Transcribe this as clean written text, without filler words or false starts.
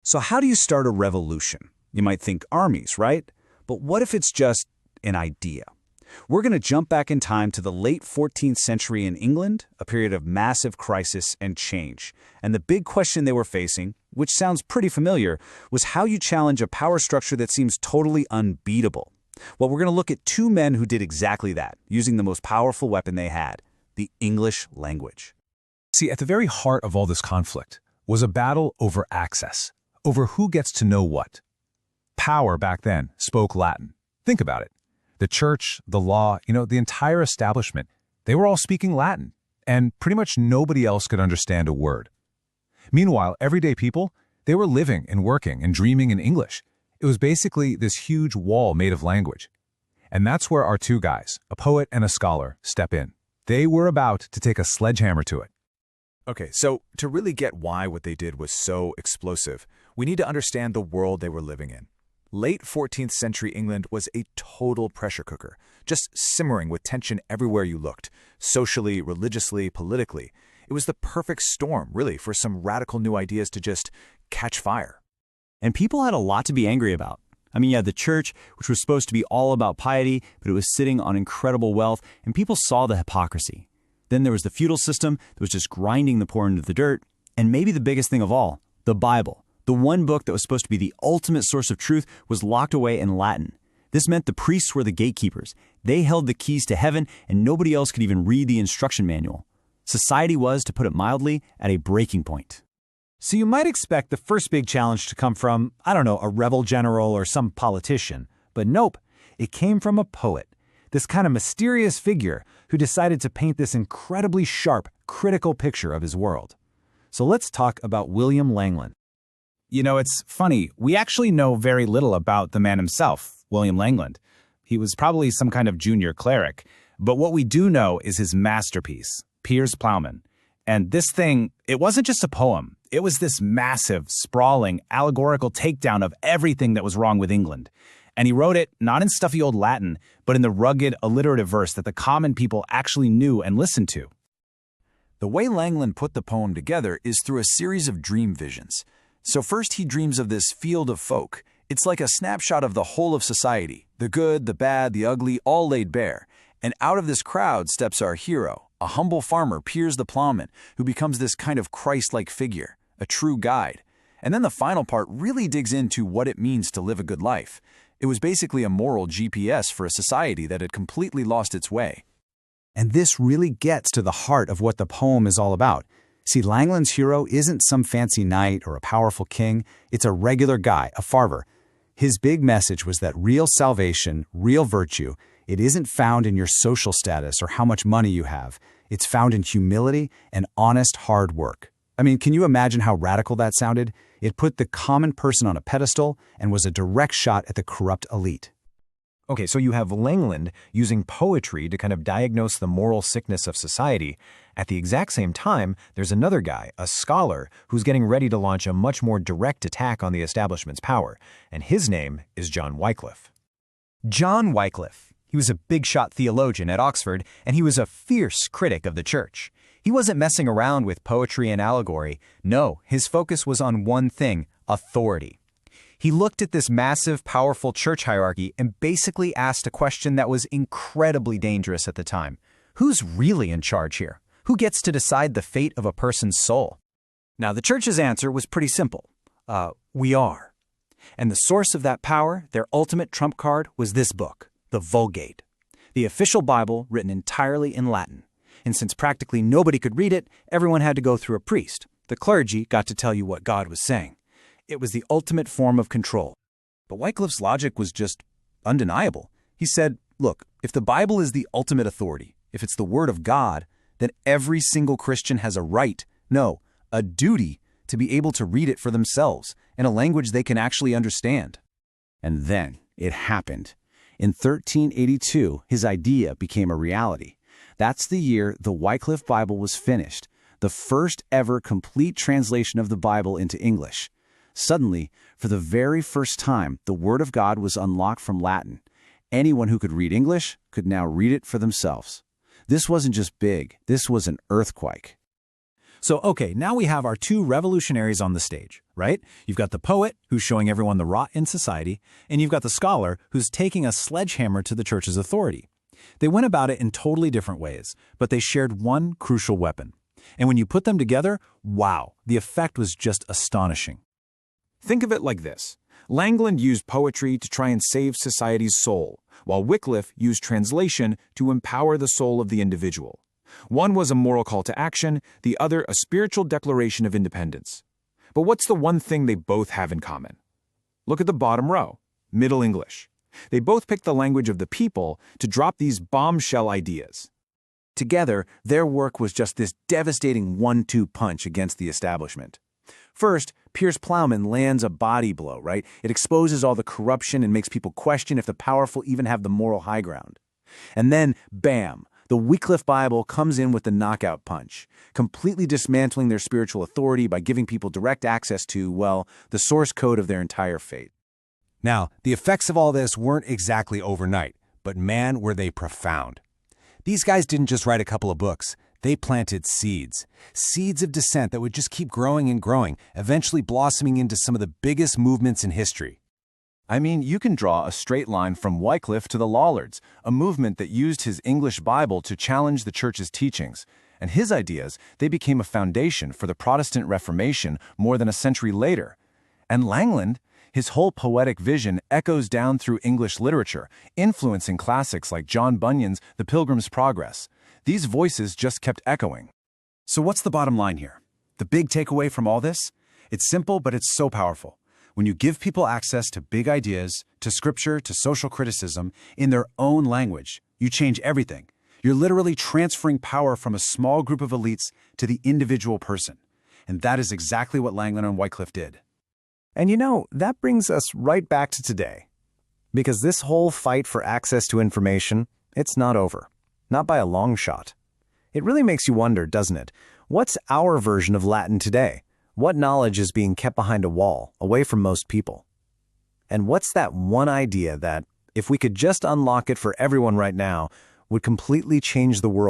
So how do you start a revolution? You might think armies, right? But what if it's just an idea? We're going to jump back in time to the late 14th century in England, a period of massive crisis and change. And the big question they were facing, which sounds pretty familiar, was how you challenge a power structure that seems totally unbeatable. Well, we're going to look at two men who did exactly that, using the most powerful weapon they had, the English language. See, at the very heart of all this conflict was a battle over access, over who gets to know what. Power back then spoke Latin. Think about it. The church, the law, the entire establishment, they were all speaking Latin, and pretty much nobody else could understand a word. Meanwhile, everyday people, they were living and working and dreaming in English. It was basically this huge wall made of language. And that's where our two guys, a poet and a scholar, step in. They were about to take a sledgehammer to it. Okay, so to really get why what they did was so explosive, we need to understand the world they were living in. Late 14th century England was a total pressure cooker, just simmering with tension everywhere you looked, socially, religiously, politically. It was the perfect storm, really, for some radical new ideas to just catch fire. And people had a lot to be angry about. I mean, you had the church, which was supposed to be all about piety, but it was sitting on incredible wealth, and people saw the hypocrisy. Then there was the feudal system that was just grinding the poor into the dirt, and maybe the biggest thing of all, the Bible. The one book that was supposed to be the ultimate source of truth was locked away in Latin. This meant the priests were the gatekeepers. They held the keys to heaven, and nobody else could even read the instruction manual. Society was, to put it mildly, at a breaking point. So you might expect the first big challenge to come from, a rebel general or some politician. But nope, it came from a poet. This kind of mysterious figure who decided to paint this incredibly sharp, critical picture of his world. So let's talk about William Langland. It's funny. We actually know very little about the man himself, William Langland. He was probably some kind of junior cleric. But what we do know is his masterpiece, Piers Ploughman. And this thing, it wasn't just a poem. It was this massive, sprawling, allegorical takedown of everything that was wrong with England. And he wrote it not in stuffy old Latin, but in the rugged, alliterative verse that the common people actually knew and listened to. The way Langland put the poem together is through a series of dream visions. So first he dreams of this field of folk. It's like a snapshot of the whole of society, the good, the bad, the ugly, all laid bare. And out of this crowd steps our hero, a humble farmer, Piers the Ploughman, who becomes this kind of Christ-like figure, a true guide. And then the final part really digs into what it means to live a good life. It was basically a moral GPS for a society that had completely lost its way. And this really gets to the heart of what the poem is all about. See, Langland's hero isn't some fancy knight or a powerful king. It's a regular guy, a farmer. His big message was that real salvation, real virtue, it isn't found in your social status or how much money you have. It's found in humility and honest, hard work. I mean, can you imagine how radical that sounded? It put the common person on a pedestal and was a direct shot at the corrupt elite. Okay, so you have Langland using poetry to kind of diagnose the moral sickness of society. At the exact same time, there's another guy, a scholar, who's getting ready to launch a much more direct attack on the establishment's power, and his name is John Wycliffe. John Wycliffe. He was a big-shot theologian at Oxford, and he was a fierce critic of the church. He wasn't messing around with poetry and allegory. No, his focus was on one thing, authority. He looked at this massive, powerful church hierarchy and basically asked a question that was incredibly dangerous at the time. Who's really in charge here? Who gets to decide the fate of a person's soul? Now, the church's answer was pretty simple. We are. And the source of that power, their ultimate trump card, was this book, the Vulgate, the official Bible written entirely in Latin. And since practically nobody could read it, everyone had to go through a priest. The clergy got to tell you what God was saying. It was the ultimate form of control. But Wycliffe's logic was just undeniable. He said, look, if the Bible is the ultimate authority, if it's the Word of God, then every single Christian has a right, no, a duty, to be able to read it for themselves in a language they can actually understand. And then it happened. In 1382, his idea became a reality. That's the year the Wycliffe Bible was finished, the first ever complete translation of the Bible into English. Suddenly, for the very first time, the Word of God was unlocked from Latin. Anyone who could read English could now read it for themselves. This wasn't just big, this was an earthquake. So, okay, now we have our two revolutionaries on the stage, right? You've got the poet, who's showing everyone the rot in society, and you've got the scholar, who's taking a sledgehammer to the church's authority. They went about it in totally different ways, but they shared one crucial weapon. And when you put them together, wow, the effect was just astonishing. Think of it like this. Langland used poetry to try and save society's soul, while Wycliffe used translation to empower the soul of the individual. One was a moral call to action, the other a spiritual declaration of independence. But what's the one thing they both have in common? Look at the bottom row, Middle English. They both picked the language of the people to drop these bombshell ideas. Together, their work was just this devastating 1-2 punch against the establishment. First, Piers Ploughman lands a body blow, right? It exposes all the corruption and makes people question if the powerful even have the moral high ground. And then, bam, the Wycliffe Bible comes in with the knockout punch, completely dismantling their spiritual authority by giving people direct access to, well, the source code of their entire fate. Now, the effects of all this weren't exactly overnight, but man, were they profound. These guys didn't just write a couple of books. They planted seeds. Seeds of dissent that would just keep growing and growing, eventually blossoming into some of the biggest movements in history. I mean, you can draw a straight line from Wycliffe to the Lollards, a movement that used his English Bible to challenge the church's teachings. And his ideas, they became a foundation for the Protestant Reformation more than a century later. And Langland, his whole poetic vision echoes down through English literature, influencing classics like John Bunyan's The Pilgrim's Progress. These voices just kept echoing. So what's the bottom line here? The big takeaway from all this? It's simple, but it's so powerful. When you give people access to big ideas, to scripture, to social criticism, in their own language, you change everything. You're literally transferring power from a small group of elites to the individual person. And that is exactly what Langland and Wycliffe did. And you know, that brings us right back to today. Because this whole fight for access to information, it's not over. Not by a long shot. It really makes you wonder, doesn't it? What's our version of Latin today? What knowledge is being kept behind a wall, away from most people? And what's that one idea that, if we could just unlock it for everyone right now, would completely change the world?